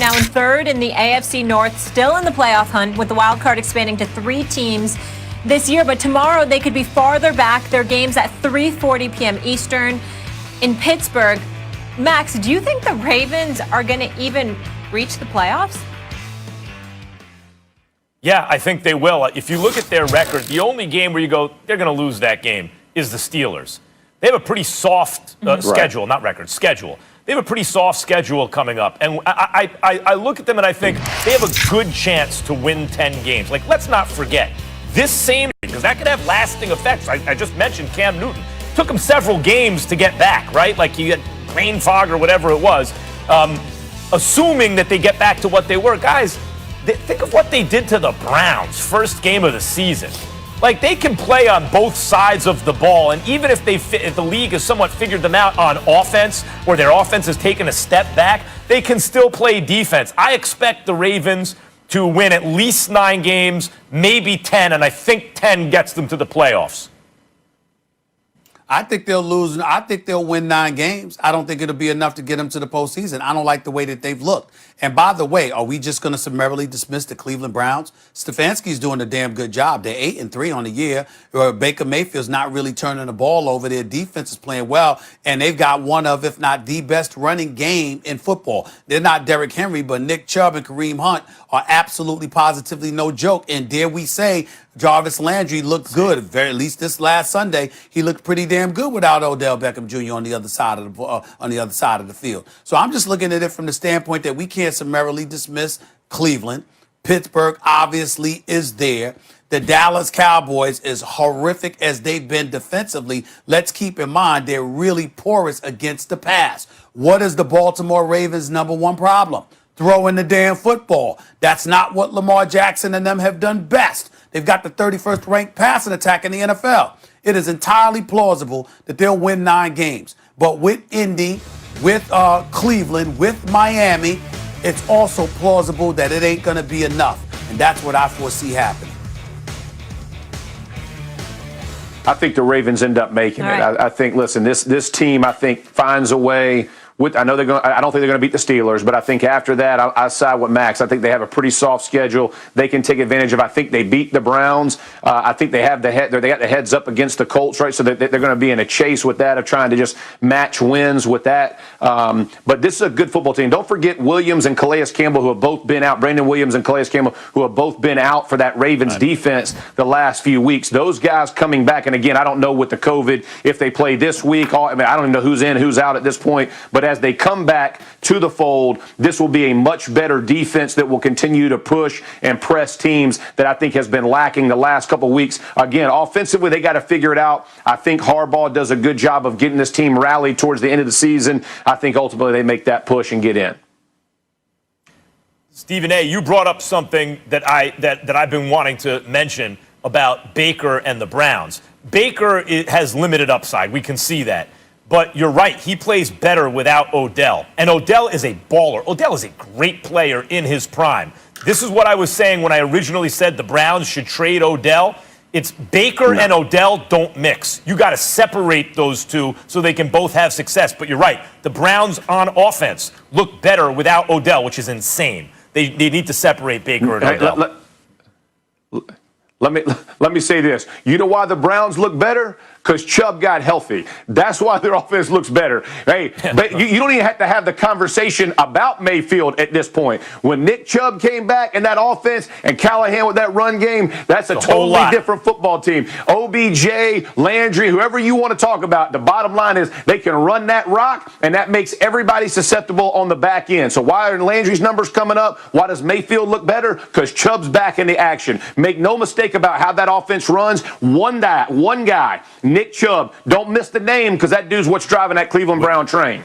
now in third in the AFC North, still in the playoff hunt with the wild card expanding to 3 teams this year. But tomorrow they could be farther back. Their game's at 3:40 p.m. Eastern in Pittsburgh. Max, do you think the Ravens are going to even reach the playoffs? Yeah, I think they will. If you look at their record, the only game where you go, they're going to lose that game is the Steelers. They have a pretty soft schedule, not record, schedule. They have a pretty soft schedule coming up. And I look at them and I think they have a good chance to win 10 games. Like, let's not forget, this same, because that could have lasting effects. I just mentioned Cam Newton. Took him several games to get back, right? Like he had brain fog or whatever it was. Assuming that they get back to what they were. Guys, think of what they did to the Browns, first game of the season. Like, they can play on both sides of the ball, and even if if the league has somewhat figured them out on offense, or their offense has taken a step back, they can still play defense. I expect the Ravens to win at least 9 games, maybe 10, and I think 10 gets them to the playoffs. I think they'll lose. I think they'll win 9 games. I don't think it'll be enough to get them to the postseason. I don't like the way that they've looked. And by the way, are we just going to summarily dismiss the Cleveland Browns? Stefanski's doing a damn good job. They're 8-3 on the year. Baker Mayfield's not really turning the ball over. Their defense is playing well, and they've got one of, if not the best running game in football. They're not Derrick Henry, but Nick Chubb and Kareem Hunt are absolutely positively no joke. And dare we say, Jarvis Landry looked good. At least this last Sunday, he looked pretty damn good without Odell Beckham Jr. on the other side of the field. So I'm just looking at it from the standpoint that we can't summarily dismiss Cleveland. Pittsburgh obviously is there. The Dallas Cowboys, as horrific as they've been defensively, let's keep in mind they're really porous against the pass. What is the Baltimore Ravens' number one problem? Throwing the damn football. That's not what Lamar Jackson and them have done best. They've got the 31st ranked passing attack in the NFL. It is entirely plausible that they'll win 9 games. But with Indy, with Cleveland, with Miami, it's also plausible that it ain't going to be enough. And that's what I foresee happening. I think the Ravens end up making it. I think, listen, this team, I think, finds a way. I know I don't think they're going to beat the Steelers, but I think after that, I side with Max. I think they have a pretty soft schedule. They can take advantage of. I think they beat the Browns. I think they have they got the heads up against the Colts, right? So they're going to be in a chase with that of trying to just match wins with that. But this is a good football team. Don't forget Williams and Calais Campbell, who have both been out. Brandon Williams and Calais Campbell, who have both been out for that Ravens defense the last few weeks. Those guys coming back, and again, I don't know with the COVID if they play this week. I don't even know who's in, who's out at this point. But as they come back to the fold, this will be a much better defense that will continue to push and press teams that I think has been lacking the last couple of weeks. Again, offensively, they got to figure it out. I think Harbaugh does a good job of getting this team rallied towards the end of the season. I think ultimately they make that push and get in. Stephen A., you brought up something that I've been wanting to mention about Baker and the Browns. Baker has limited upside. We can see that. But you're right. He plays better without Odell. And Odell is a baller. Odell is a great player in his prime. This is what I was saying when I originally said the Browns should trade Odell. It's Baker and Odell don't mix. You got to separate those two so they can both have success. But you're right. The Browns on offense look better without Odell, which is insane. They need to separate Baker and Odell. Let me say this. You know why the Browns look better? Because Chubb got healthy. That's why their offense looks better. Hey, but you don't even have to have the conversation about Mayfield at this point. When Nick Chubb came back in that offense and Callahan with that run game, that's a totally different football team. OBJ, Landry, whoever you want to talk about, the bottom line is they can run that rock, and that makes everybody susceptible on the back end. So why are Landry's numbers coming up? Why does Mayfield look better? Because Chubb's back in the action. Make no mistake about how that offense runs. One guy, Nick Chubb. Don't miss the name because that dude's what's driving that Cleveland Brown train.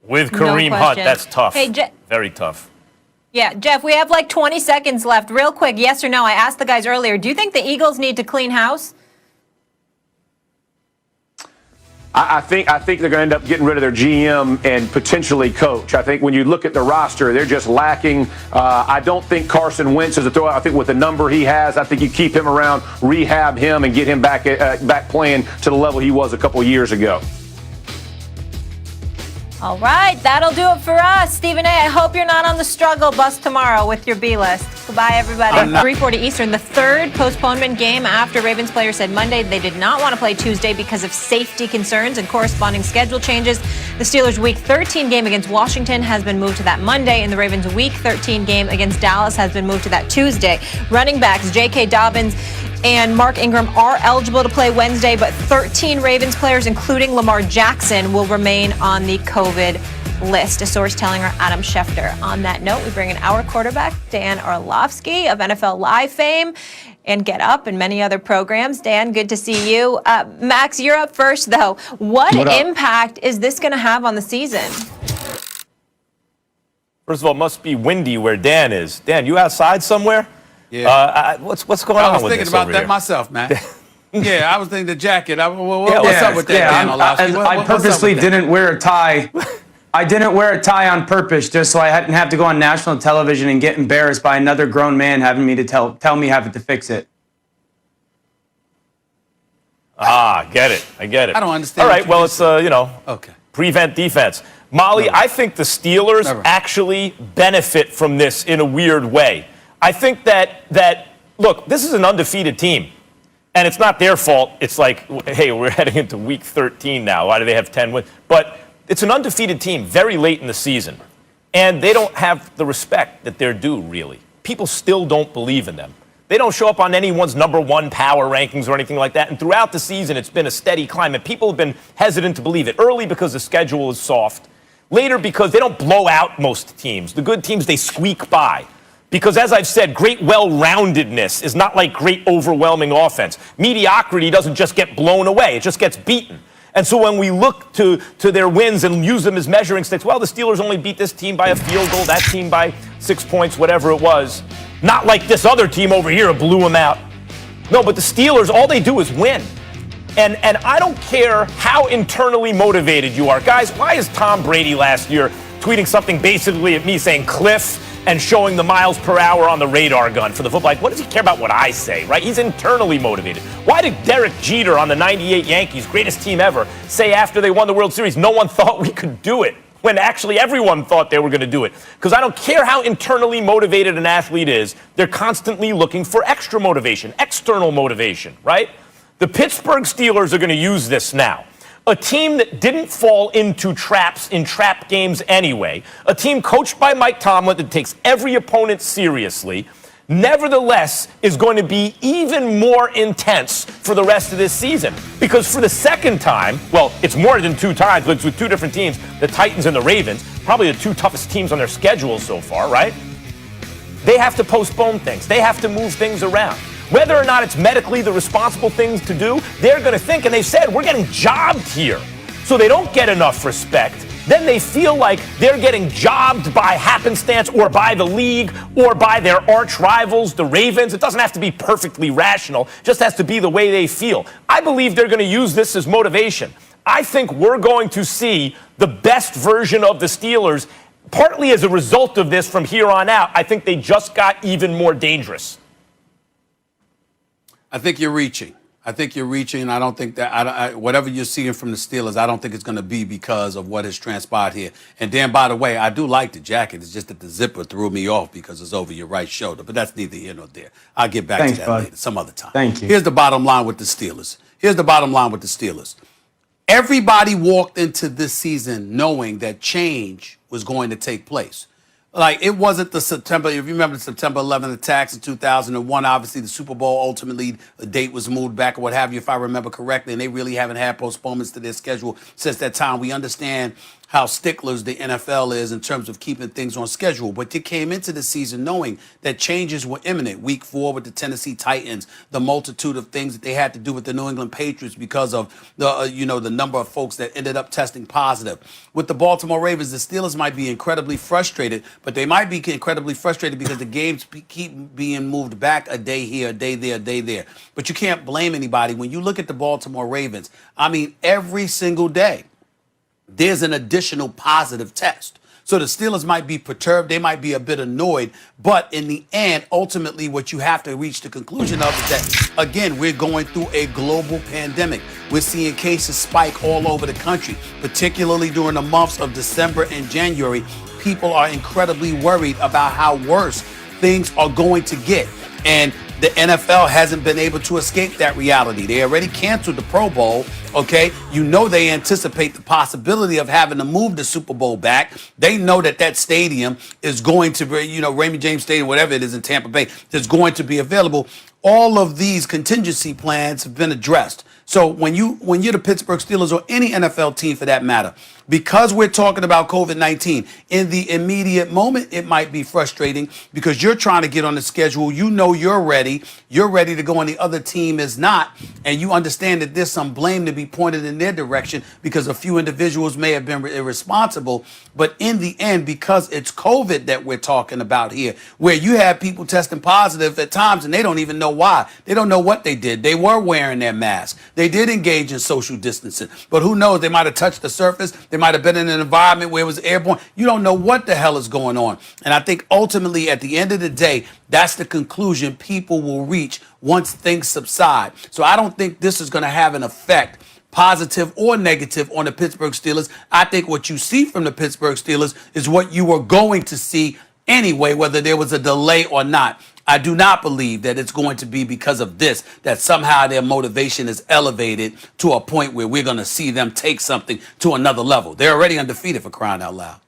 With Kareem Hunt, that's tough. Hey, very tough. Yeah, Jeff, we have like 20 seconds left. Real quick, yes or no? I asked the guys earlier, do you think the Eagles need to clean house? I think they're going to end up getting rid of their GM and potentially coach. I think when you look at the roster, they're just lacking. I don't think Carson Wentz is a throw. I think with the number he has, I think you keep him around, rehab him, and get him back playing to the level he was a couple years ago. All right, that'll do it for us. Stephen A., I hope you're not on the struggle bus tomorrow with your B list. Goodbye, everybody. 3:40 Eastern, the third postponement game after Ravens players said Monday they did not want to play Tuesday because of safety concerns and corresponding schedule changes. The Steelers' Week 13 game against Washington has been moved to that Monday, and the Ravens' Week 13 game against Dallas has been moved to that Tuesday. Running backs J.K. Dobbins and Mark Ingram are eligible to play Wednesday, but 13 Ravens players, including Lamar Jackson, will remain on the COVID list, a source telling our Adam Schefter. On that note, we bring in our quarterback, Dan Orlovsky of NFL Live fame and Get Up and many other programs. Dan, good to see you. Max, you're up first, though. What impact is this going to have on the season? First of all, it must be windy where Dan is. Dan, you outside somewhere? Yeah. What's going on with this? I was thinking about that myself, man. Yeah, I was thinking the jacket. What's up with that, Dan Orlovsky? I purposely didn't wear a tie. I didn't wear a tie on purpose just so I didn't have to go on national television and get embarrassed by another grown man having me to tell me having to fix it. Get it. I get it. I don't understand. All right, well, it's, okay. Prevent defense. Molly, I think the Steelers actually benefit from this in a weird way. I think that look, this is an undefeated team, and it's not their fault. It's like, hey, we're heading into Week 13 now. Why do they have 10 wins? But it's an undefeated team very late in the season, and they don't have the respect that they're due, really. People still don't believe in them. They don't show up on anyone's number one power rankings or anything like that, and throughout the season, it's been a steady climb, and people have been hesitant to believe it. Early because the schedule is soft. Later because they don't blow out most teams. The good teams, they squeak by. Because, as I've said, great well-roundedness is not like great overwhelming offense. Mediocrity doesn't just get blown away. It just gets beaten. And so when we look to their wins and use them as measuring sticks, well, the Steelers only beat this team by a field goal, that team by 6 points, whatever it was. Not like this other team over here blew them out. No, but the Steelers, all they do is win. And I don't care how internally motivated you are. Guys, why is Tom Brady last year tweeting something basically at me saying Cliff and showing the miles per hour on the radar gun for the football? Like, what does he care about what I say, right? He's internally motivated. Why did Derek Jeter on the 98 Yankees, greatest team ever, say after they won the World Series, no one thought we could do it, when actually everyone thought they were going to do it? Because I don't care how internally motivated an athlete is, they're constantly looking for extra motivation, external motivation, right? The Pittsburgh Steelers are going to use this now. A team that didn't fall into traps in trap games anyway, a team coached by Mike Tomlin that takes every opponent seriously, nevertheless is going to be even more intense for the rest of this season. Because for the second time, well, it's more than 2 times, but it's with 2 different teams, the Titans and the Ravens, probably the 2 toughest teams on their schedule so far, right? They have to postpone things. They have to move things around. Whether or not it's medically the responsible things to do, they're going to think, and they've said, we're getting jobbed here. So they don't get enough respect. Then they feel like they're getting jobbed by happenstance or by the league or by their arch rivals, the Ravens. It doesn't have to be perfectly rational. It just has to be the way they feel. I believe they're going to use this as motivation. I think we're going to see the best version of the Steelers, partly as a result of this from here on out. I think they just got even more dangerous. I think you're reaching. I don't think that whatever you're seeing from the Steelers, I don't think it's going to be because of what has transpired here. And Dan, by the way, I do like the jacket. It's just that the zipper threw me off because it's over your right shoulder. But that's neither here nor there. I'll get back to that later, some other time. Thank you. Here's the bottom line with the Steelers. Everybody walked into this season knowing that change was going to take place. Like, it wasn't the September, if you remember the September 11th attacks in 2001, obviously the Super Bowl, ultimately the date was moved back or what have you, if I remember correctly, and they really haven't had postponements to their schedule since that time. We understand how sticklers the NFL is in terms of keeping things on schedule, but they came into the season knowing that changes were imminent. Week 4 with the Tennessee Titans, the multitude of things that they had to do with the New England Patriots because of the number of folks that ended up testing positive. With the Baltimore Ravens, the Steelers might be incredibly frustrated, but they might be incredibly frustrated because the games keep being moved back a day here, a day there, a day there. But you can't blame anybody. When you look at the Baltimore Ravens, I mean, every single day, there's an additional positive test. So the Steelers might be perturbed. They might be a bit annoyed. But in the end, ultimately, what you have to reach the conclusion of is that, again, we're going through a global pandemic. We're seeing cases spike all over the country, particularly during the months of December and January. People are incredibly worried about how worse things are going to get. And the NFL hasn't been able to escape that reality. They already canceled the Pro Bowl, okay? You know they anticipate the possibility of having to move the Super Bowl back. They know that that stadium is going to be, Raymond James Stadium, whatever it is in Tampa Bay, is going to be available. All of these contingency plans have been addressed. So when you're the Pittsburgh Steelers or any NFL team for that matter, because we're talking about COVID-19, in the immediate moment, it might be frustrating because you're trying to get on the schedule. You know you're ready to go, and the other team is not. And you understand that there's some blame to be pointed in their direction because a few individuals may have been irresponsible. But in the end, because it's COVID that we're talking about here, where you have people testing positive at times and they don't even know why. They don't know what they did. They were wearing their masks. They did engage in social distancing. But who knows? They might have touched the surface. They might have been in an environment where it was airborne. You don't know what the hell is going on. And I think ultimately, at the end of the day, that's the conclusion people will reach once things subside. So I don't think this is going to have an effect, positive or negative, on the Pittsburgh Steelers. I think what you see from the Pittsburgh Steelers is what you were going to see anyway, whether there was a delay or not. I do not believe that it's going to be because of this, that somehow their motivation is elevated to a point where we're going to see them take something to another level. They're already undefeated, for crying out loud.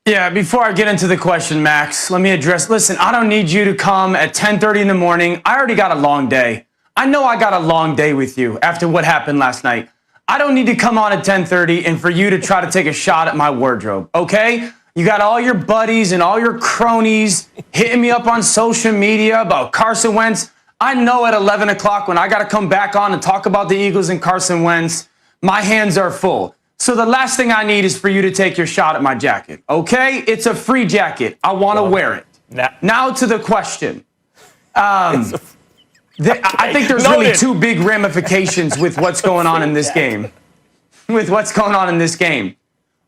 Yeah, before I get into the question, Max, let me address, listen, I don't need you to come at 10:30 in the morning. I already got a long day. I know I got a long day with you after what happened last night. I don't need to come on at 10:30 and for you to try to take a shot at my wardrobe, okay? You got all your buddies and all your cronies hitting me up on social media about Carson Wentz. I know at 11 o'clock when I got to come back on and talk about the Eagles and Carson Wentz, my hands are full. So the last thing I need is for you to take your shot at my jacket, okay? It's a free jacket. I want to wear it. Now to the question. I think there's really two big ramifications with what's going on in this game.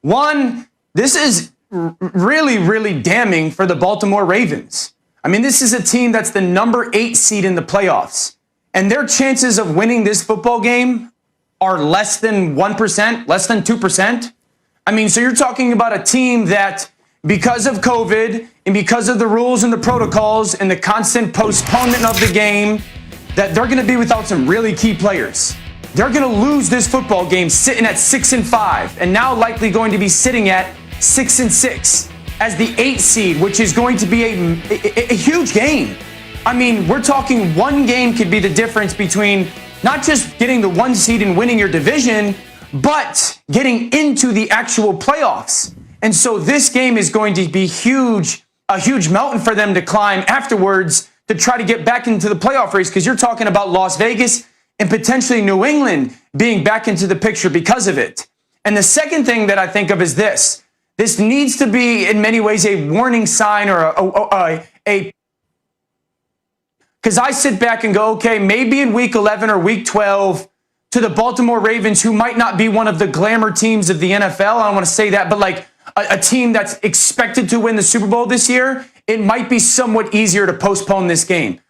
One, this is really, really damning for the Baltimore Ravens. I mean, this is a team that's the number 8 seed in the playoffs, and their chances of winning this football game are less than 1%, less than 2%. I mean, so you're talking about a team that, because of COVID and because of the rules and the protocols and the constant postponement of the game, that they're going to be without some really key players. They're going to lose this football game sitting at 6-5, and now likely going to be sitting at 6-6 as the 8th seed, which is going to be a huge game. I mean, we're talking one game could be the difference between not just getting the 1 seed and winning your division, but getting into the actual playoffs. And so this game is going to be a huge mountain for them to climb afterwards to try to get back into the playoff race, because you're talking about Las Vegas and potentially New England being back into the picture because of it. And the second thing that I think of is this. This needs to be, in many ways, a warning sign or because I sit back and go, okay, maybe in week 11 or week 12, to the Baltimore Ravens, who might not be one of the glamour teams of the NFL, I don't want to say that, but like a team that's expected to win the Super Bowl this year, it might be somewhat easier to postpone this game.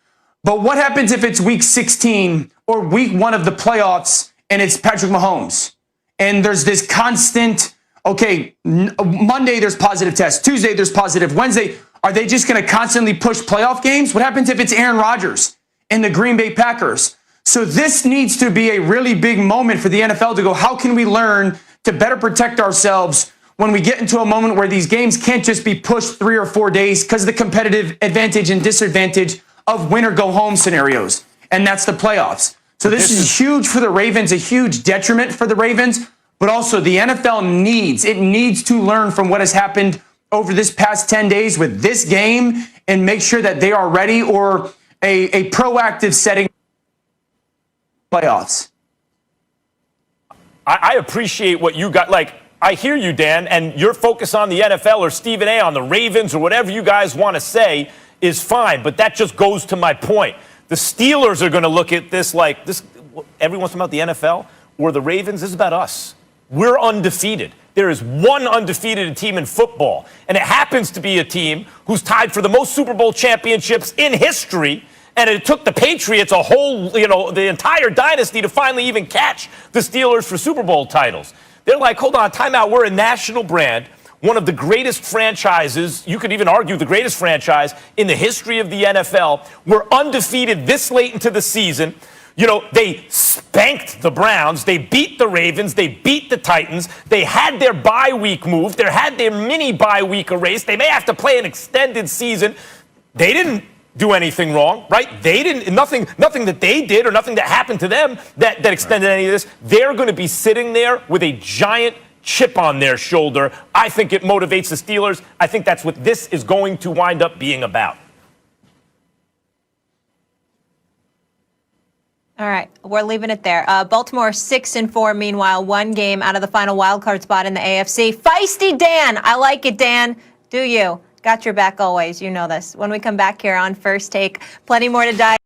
But what happens if it's week 16 or week 1 of the playoffs and it's Patrick Mahomes? And there's this constant, okay, Monday there's positive tests, Tuesday there's positive, Wednesday, are they just going to constantly push playoff games? What happens if it's Aaron Rodgers and the Green Bay Packers? So this needs to be a really big moment for the NFL to go, how can we learn to better protect ourselves when we get into a moment where these games can't just be pushed 3 or 4 days because of the competitive advantage and disadvantage of win or go home scenarios. And that's the playoffs. So this is huge for the Ravens, a huge detriment for the Ravens, but also the NFL needs to learn from what has happened over this past 10 days with this game and make sure that they are ready, or a proactive setting playoffs. I appreciate what you got. Like, I hear you, Dan, and your focus on the NFL or Stephen A. on the Ravens or whatever you guys want to say is fine, but that just goes to my point. The Steelers are going to look at this like this. Everyone's talking about the NFL or the Ravens. This is about us. we're undefeated. There is one undefeated team in football, and it happens to be a team who's tied for the most Super Bowl championships in history. And it took the Patriots a whole, the entire dynasty to finally even catch the Steelers for Super Bowl titles. They're like, hold on, time out. We're a national brand, one of the greatest franchises, you could even argue the greatest franchise in the history of the NFL. We're undefeated this late into the season. They spanked the Browns. They beat the Ravens. They beat the Titans. They had their bye week moved. They had their mini bye week erased. They may have to play an extended season. They didn't do anything wrong, right? They didn't, nothing that they did or nothing that happened to them that extended any of this. They're going to be sitting there with a giant chip on their shoulder. I think it motivates the Steelers. I think that's what this is going to wind up being about. All right, we're leaving it there. Baltimore 6-4, meanwhile, one game out of the final wildcard spot in the AFC. Feisty Dan, I like it, Dan. Do you? Got your back always, you know this. When we come back here on First Take, plenty more to dive